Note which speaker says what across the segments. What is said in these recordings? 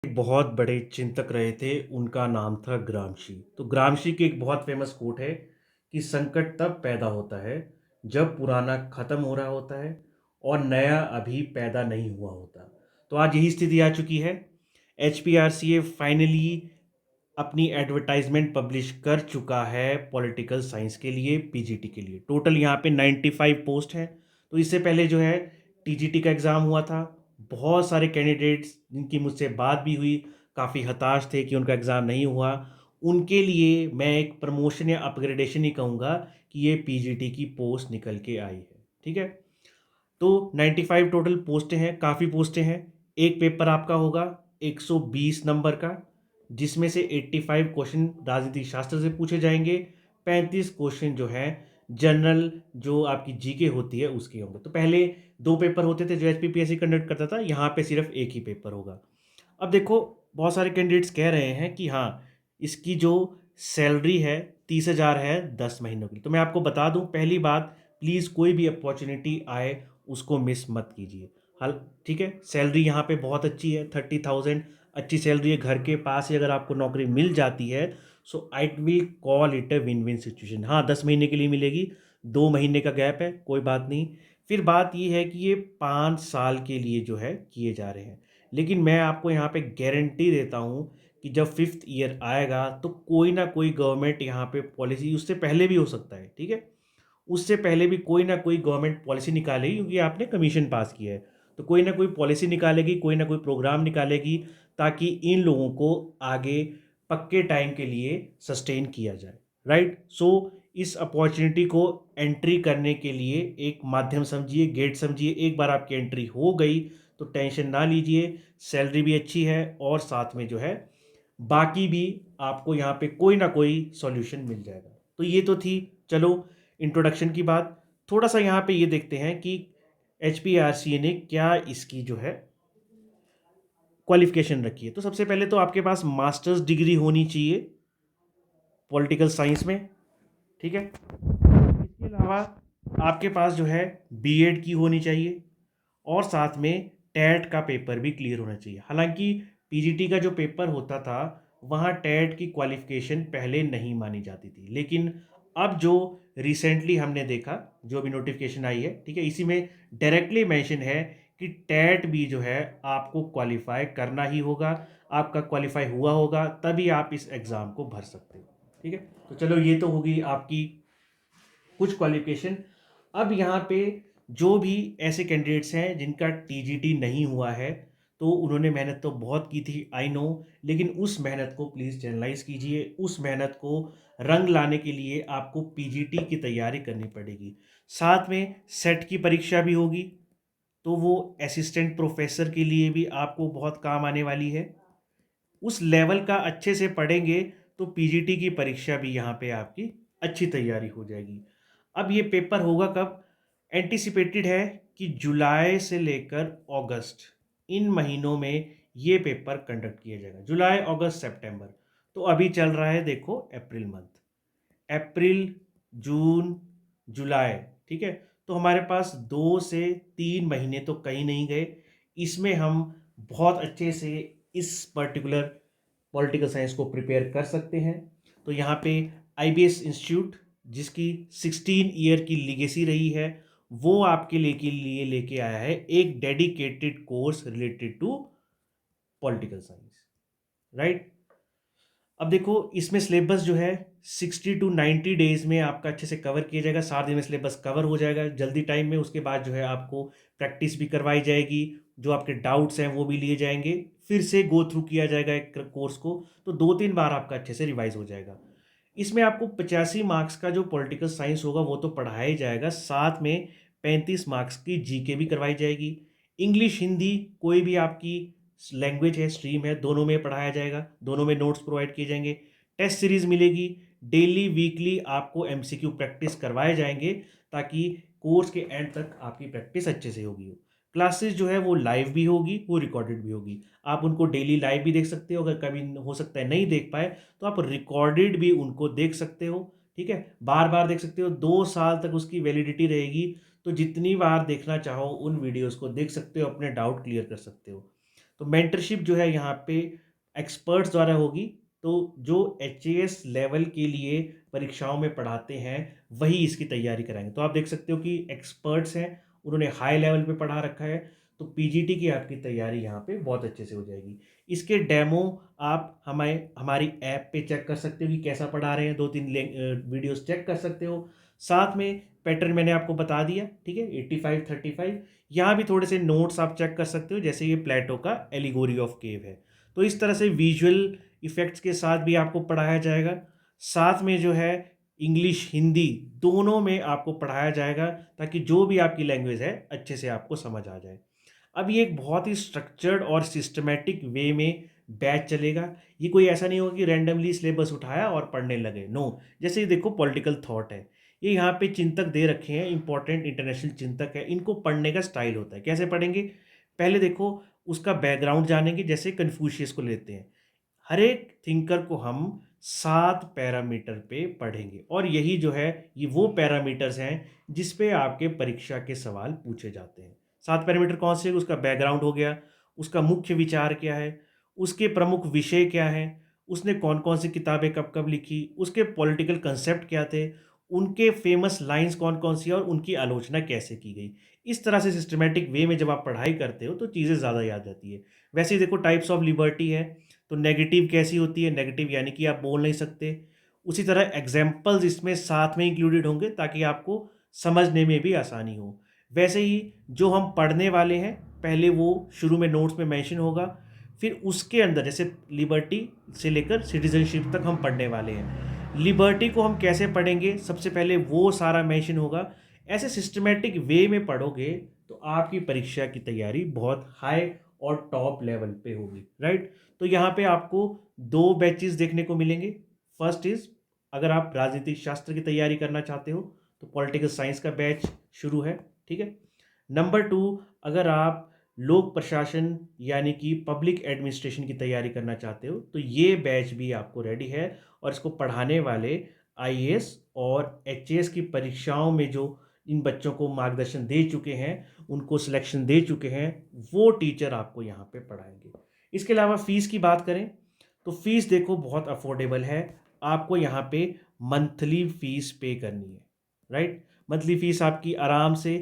Speaker 1: बहुत बड़े चिंतक रहे थे, उनका नाम था ग्रामशी। तो ग्रामशी की एक बहुत फेमस कोट है कि संकट तब पैदा होता है जब पुराना खत्म हो रहा होता है और नया अभी पैदा नहीं हुआ होता। तो आज यही स्थिति आ चुकी है। HPRCA फाइनली अपनी एडवर्टाइजमेंट पब्लिश कर चुका है पॉलिटिकल साइंस के लिए, पीजीटी के लिए। टोटल यहाँ पे 95 पोस्ट हैं। तो इससे पहले जो है टीजीटी का एग्ज़ाम हुआ था। बहुत सारे कैंडिडेट्स जिनकी मुझसे बात भी हुई, काफ़ी हताश थे कि उनका एग्ज़ाम नहीं हुआ। उनके लिए मैं एक प्रमोशन या अपग्रेडेशन ही कहूँगा कि ये पीजीटी की पोस्ट निकल के आई है। ठीक है। तो 95 टोटल पोस्टें हैं, काफ़ी पोस्टें हैं। एक पेपर आपका होगा 120 नंबर का, जिसमें से 85 क्वेश्चन राजनीतिक शास्त्र से पूछे जाएंगे। 35 क्वेश्चन जो है जनरल, जो आपकी जीके होती है, उसके होंगे। तो पहले दो पेपर होते थे जो एचपीपीएससी कंडक्ट करता था, यहाँ पे सिर्फ एक ही पेपर होगा। अब देखो, बहुत सारे कैंडिडेट्स कह रहे हैं कि हाँ, इसकी जो सैलरी है 30,000 है 10 महीनों की। तो मैं आपको बता दूं, पहली बात, प्लीज़ कोई भी अपॉर्चुनिटी आए उसको मिस मत कीजिए। हल ठीक है, सैलरी यहाँ पे बहुत अच्छी है, 30,000 अच्छी सैलरी है। घर के पास ही अगर आपको नौकरी मिल जाती है, so I will call it a win win situation. हाँ, 10 महीने के लिए मिलेगी, 2 महीने का गैप है, कोई बात नहीं। फिर बात ये है कि ये 5 साल के लिए जो है किए जा रहे हैं। लेकिन मैं आपको यहाँ पे गारंटी देता हूँ कि जब 5th ईयर आएगा तो कोई ना कोई गवर्नमेंट यहाँ पे पॉलिसी, उससे पहले भी हो सकता है, ठीक है, उससे पहले भी कोई ना कोई गवर्नमेंट पॉलिसी निकालेगी, क्योंकि आपने कमीशन पास किया है। तो कोई ना कोई पॉलिसी निकालेगी, कोई ना कोई प्रोग्राम निकालेगी, ताकि इन लोगों को आगे पक्के टाइम के लिए सस्टेन किया जाए। राइट। सो इस अपॉर्चुनिटी को एंट्री करने के लिए एक माध्यम समझिए, गेट समझिए। एक बार आपकी एंट्री हो गई तो टेंशन ना लीजिए, सैलरी भी अच्छी है और साथ में जो है बाकी भी आपको यहाँ पे कोई ना कोई सॉल्यूशन मिल जाएगा। तो ये तो थी, चलो, इंट्रोडक्शन की बात। थोड़ा सा यहाँ पे ये देखते हैं कि HPRCA ने क्या इसकी जो है क्वालिफिकेशन रखी है। तो सबसे पहले तो आपके पास मास्टर्स डिग्री होनी चाहिए पॉलिटिकल साइंस में। ठीक है। इसके अलावा आपके पास जो है बीएड की होनी चाहिए और साथ में टेट का पेपर भी क्लियर होना चाहिए। हालांकि पीजीटी का जो पेपर होता था, वहाँ टेट की क्वालिफिकेशन पहले नहीं मानी जाती थी, लेकिन अब जो रिसेंटली हमने देखा, जो भी नोटिफिकेशन आई है, ठीक है, इसी में डायरेक्टली मेंशन है कि टेट भी जो है आपको क्वालिफाई करना ही होगा। आपका क्वालिफाई हुआ होगा तभी आप इस एग्ज़ाम को भर सकते हो। ठीक है। तो चलो, ये तो होगी आपकी कुछ क्वालिफिकेशन। अब यहाँ पे जो भी ऐसे कैंडिडेट्स हैं जिनका टीजीटी नहीं हुआ है, तो उन्होंने मेहनत तो बहुत की थी, आई नो, लेकिन उस मेहनत को प्लीज़ चैनलाइज कीजिए। उस मेहनत को रंग लाने के लिए आपको पीजीटी की तैयारी करनी पड़ेगी। साथ में सेट की परीक्षा भी होगी, तो वो असिस्टेंट प्रोफेसर के लिए भी आपको बहुत काम आने वाली है। उस लेवल का अच्छे से पढ़ेंगे तो पीजीटी की परीक्षा भी यहाँ पे आपकी अच्छी तैयारी हो जाएगी। अब ये पेपर होगा कब? एंटिसिपेटेड है कि जुलाई से लेकर अगस्त, इन महीनों में ये पेपर कंडक्ट किया जाएगा। जुलाई, अगस्त, सितंबर। तो अभी चल रहा है, देखो, अप्रैल मंथ। अप्रैल, जून, जुलाई, ठीक है। तो हमारे पास 2 से 3 महीने तो कहीं नहीं गए। इसमें हम बहुत अच्छे से इस पर्टिकुलर पॉलिटिकल साइंस को प्रिपेयर कर सकते हैं। तो यहाँ पे आईबीएस इंस्टीट्यूट, जिसकी 16 ईयर की लीगेसी रही है, वो आपके लिए लेके आया है एक dedicated course related to political science. Right. अब देखो, इसमें सिलेबस जो है 60 to 90 डेज में आपका अच्छे से कवर किया जाएगा। 7 दिन में सिलेबस कवर हो जाएगा जल्दी टाइम में। उसके बाद जो है आपको प्रैक्टिस भी करवाई जाएगी, जो आपके डाउट्स हैं वो भी लिए जाएंगे, फिर से गो थ्रू किया जाएगा एक कोर्स को। तो 2-3 बार आपका अच्छे से रिवाइज हो जाएगा। इसमें आपको 85 मार्क्स का जो पॉलिटिकल साइंस होगा वो तो पढ़ाया ही जाएगा, साथ में 35 मार्क्स की जीके भी करवाई जाएगी। इंग्लिश, हिंदी, कोई भी आपकी लैंग्वेज है, स्ट्रीम है, दोनों में पढ़ाया जाएगा, दोनों में नोट्स प्रोवाइड किए जाएंगे। टेस्ट सीरीज मिलेगी, डेली वीकली आपको एमसीक्यू प्रैक्टिस करवाए जाएंगे, ताकि कोर्स के एंड तक आपकी प्रैक्टिस अच्छे से होगी। क्लासेस जो है वो लाइव भी होगी, वो रिकॉर्डेड भी होगी। आप उनको डेली लाइव भी देख सकते हो, अगर कभी हो सकता है नहीं देख पाए तो आप रिकॉर्डेड भी उनको देख सकते हो। ठीक है, बार बार देख सकते हो, 2 साल तक उसकी वैलिडिटी रहेगी। तो जितनी बार देखना चाहो उन वीडियोस को देख सकते हो, अपने डाउट क्लियर कर सकते हो। तो मेंटरशिप जो है यहाँ पे एक्सपर्ट्स द्वारा होगी। तो जो HAS लेवल के लिए परीक्षाओं में पढ़ाते हैं वही इसकी तैयारी कराएंगे। तो आप देख सकते हो कि एक्सपर्ट्स हैं, उन्होंने हाई लेवल पे पढ़ा रखा है, तो PGT की आपकी तैयारी यहाँ पे बहुत अच्छे से हो जाएगी। इसके डेमो आप हमारी ऐप पे चेक कर सकते हो कि कैसा पढ़ा रहे हैं, 2-3 वीडियोस चेक कर सकते हो। साथ में पैटर्न मैंने आपको बता दिया, ठीक है, 85-35। यहाँ भी थोड़े से नोट्स आप चेक कर सकते हो, जैसे ये प्लेटो का एलिगोरी ऑफ केव है। तो इस तरह से विजुअल इफेक्ट्स के साथ भी आपको पढ़ाया जाएगा। साथ में जो है इंग्लिश हिंदी दोनों में आपको पढ़ाया जाएगा, ताकि जो भी आपकी लैंग्वेज है अच्छे से आपको समझ आ जाए। अब ये एक बहुत ही स्ट्रक्चर्ड और सिस्टमेटिक वे में बैच चलेगा। ये कोई ऐसा नहीं होगा कि रैंडमली सिलेबस उठाया और पढ़ने लगे, नो। जैसे ये देखो पॉलिटिकल थॉट है, ये यहाँ पे चिंतक दे रखे हैं, इंपॉर्टेंट इंटरनेशनल चिंतक है, इनको पढ़ने का स्टाइल होता है। कैसे पढ़ेंगे? पहले देखो उसका बैकग्राउंड जानेंगे। जैसे कन्फ्यूशियस को लेते हैं, हर एक थिंकर को हम 7 पैरामीटर पे पढ़ेंगे, और यही जो है ये वो पैरामीटर्स हैं जिस पे आपके परीक्षा के सवाल पूछे जाते हैं। 7 पैरामीटर कौन से? उसका बैकग्राउंड हो गया, उसका मुख्य विचार क्या है, उसके प्रमुख विषय क्या हैं, उसने कौन कौन सी किताबें कब कब लिखी, उसके पॉलिटिकल कंसेप्ट क्या थे, उनके फेमस लाइंस कौन कौन सी और उनकी आलोचना कैसे की गई। इस तरह से सिस्टमेटिक वे में जब आप पढ़ाई करते हो तो चीज़ें ज़्यादा याद रहती है। वैसे ही देखो टाइप्स ऑफ लिबर्टी है, तो नेगेटिव कैसी होती है? नेगेटिव यानी कि आप बोल नहीं सकते। उसी तरह एग्जाम्पल्स इसमें साथ में इंक्लूडेड होंगे ताकि आपको समझने में भी आसानी हो। वैसे ही जो हम पढ़ने वाले हैं, पहले वो शुरू में नोट्स में मेंशन होगा, फिर उसके अंदर जैसे लिबर्टी से लेकर सिटीजनशिप तक हम पढ़ने वाले हैं। लिबर्टी को हम कैसे पढ़ेंगे, सबसे पहले वो सारा मेंशन होगा। ऐसे सिस्टमेटिक वे में पढ़ोगे तो आपकी परीक्षा की तैयारी बहुत हाई और टॉप लेवल पे होगी, राइट। तो यहाँ पे आपको 2 बैचेस देखने को मिलेंगे। फर्स्ट इज, अगर आप राजनीतिक शास्त्र की तैयारी करना चाहते हो तो पॉलिटिकल साइंस का बैच शुरू है, ठीक है। नंबर 2, अगर आप लोक प्रशासन यानी कि पब्लिक एडमिनिस्ट्रेशन की तैयारी करना चाहते हो तो ये बैच भी आपको रेडी है, और इसको पढ़ाने वाले IAS और HAS की परीक्षाओं में जो इन बच्चों को मार्गदर्शन दे चुके हैं, उनको सिलेक्शन दे चुके हैं, वो टीचर आपको यहाँ पे पढ़ाएंगे। इसके अलावा फ़ीस की बात करें तो फ़ीस देखो बहुत अफोर्डेबल है। आपको यहाँ पे मंथली फ़ीस पे करनी है, राइट। मंथली फ़ीस आपकी आराम से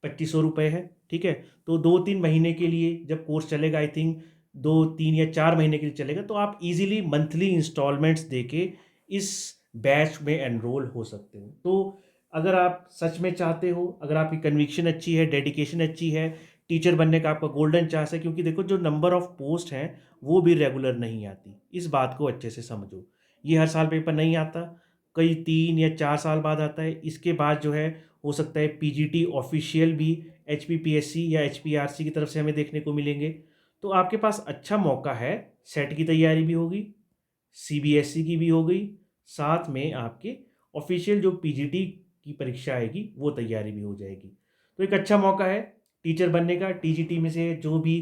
Speaker 1: 2500 रुपये है, ठीक है। तो 2-3 महीने के लिए जब कोर्स चलेगा, आई थिंक 2-3 या 4 महीने के लिए चलेगा, तो आप इजीली मंथली इंस्टॉलमेंट्स देके इस बैच में एनरोल हो सकते हो। तो अगर आप सच में चाहते हो, अगर आपकी कन्विक्शन अच्छी है, डेडिकेशन अच्छी है, टीचर बनने का आपका गोल्डन चांस है, क्योंकि देखो जो नंबर ऑफ पोस्ट हैं वो भी रेगुलर नहीं आती, इस बात को अच्छे से समझो। ये हर साल पेपर नहीं आता, कई 3 या 4 साल बाद आता है। इसके बाद जो है हो सकता है PGT ऑफिशियल भी HPPSC या HPRC की तरफ से हमें देखने को मिलेंगे। तो आपके पास अच्छा मौका है, सेट की तैयारी भी होगी, CBSE की भी हो गई, साथ में आपके ऑफिशियल जो PGT की परीक्षा आएगी वो तैयारी भी हो जाएगी। तो एक अच्छा मौका है टीचर बनने का। TGT में से जो भी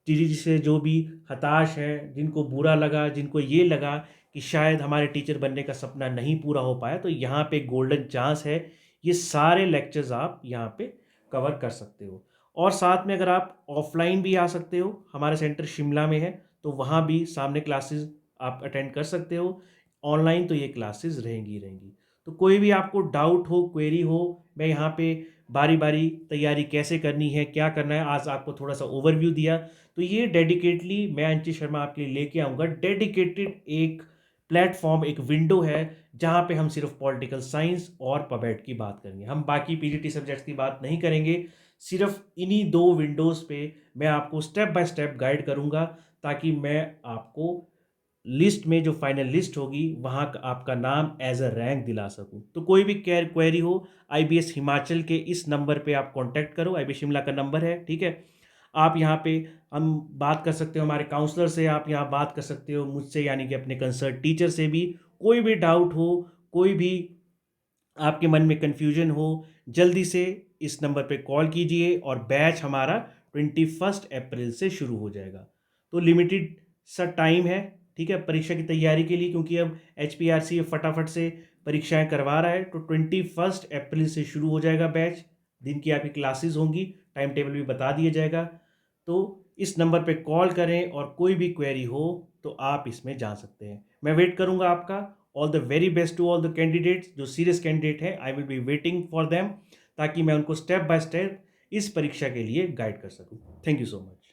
Speaker 1: TGT से जो भी हताश हैं, जिनको बुरा लगा, जिनको ये लगा कि शायद हमारे टीचर बनने का सपना नहीं पूरा हो पाया, तो यहाँ पे गोल्डन चांस है। ये सारे लेक्चर्स आप यहाँ पे कवर कर सकते हो। और साथ में अगर आप ऑफलाइन भी आ सकते हो, हमारा सेंटर शिमला में है, तो वहाँ भी सामने क्लासेस आप अटेंड कर सकते हो। ऑनलाइन तो ये क्लासेस रहेंगी रहेंगी। तो कोई भी आपको डाउट हो, क्वेरी हो, मैं यहाँ पे बारी बारी तैयारी कैसे करनी है, क्या करना है, आज आपको थोड़ा सा ओवरव्यू दिया। तो ये डेडिकेटली मैं अंचित शर्मा आपके लिए लेके आऊँगा। डेडिकेटेड एक प्लेटफॉर्म, एक विंडो है जहाँ पे हम सिर्फ पॉलिटिकल साइंस और पबेट की बात करेंगे। हम बाकी PGT सब्जेक्ट्स की बात नहीं करेंगे। सिर्फ इन्हीं 2 विंडोज़ पे मैं आपको स्टेप बाय स्टेप गाइड करूँगा, ताकि मैं आपको लिस्ट में जो फाइनल लिस्ट होगी वहाँ का आपका नाम एज अ रैंक दिला सकूँ। तो कोई भी क्वेरी हो, IBS हिमाचल के इस नंबर पे आप कांटेक्ट करो, IBS शिमला का नंबर है, ठीक है। आप यहाँ पे हम बात कर सकते हो, हमारे काउंसलर से आप यहाँ बात कर सकते हो, मुझसे यानी कि अपने कंसर्न टीचर से भी। कोई भी डाउट हो, कोई भी आपके मन में कन्फ्यूजन हो, जल्दी से इस नंबर पे कॉल कीजिए। और बैच हमारा 21 अप्रैल से शुरू हो जाएगा। तो लिमिटेड सा टाइम है, ठीक है, परीक्षा की तैयारी के लिए, क्योंकि अब HPRC फटाफट से परीक्षाएं करवा रहा है। तो 21 अप्रैल से शुरू हो जाएगा बैच। दिन की आपकी क्लासेस होंगी, टाइम टेबल भी बता दिया जाएगा। तो इस नंबर पे कॉल करें और कोई भी क्वेरी हो तो आप इसमें जा सकते हैं। मैं वेट करूंगा आपका। All the very best to all the candidates. जो सीरियस कैंडिडेट हैं, I will be waiting for them, ताकि मैं उनको स्टेप बाय स्टेप इस परीक्षा के लिए गाइड कर सकूं। Thank you so much.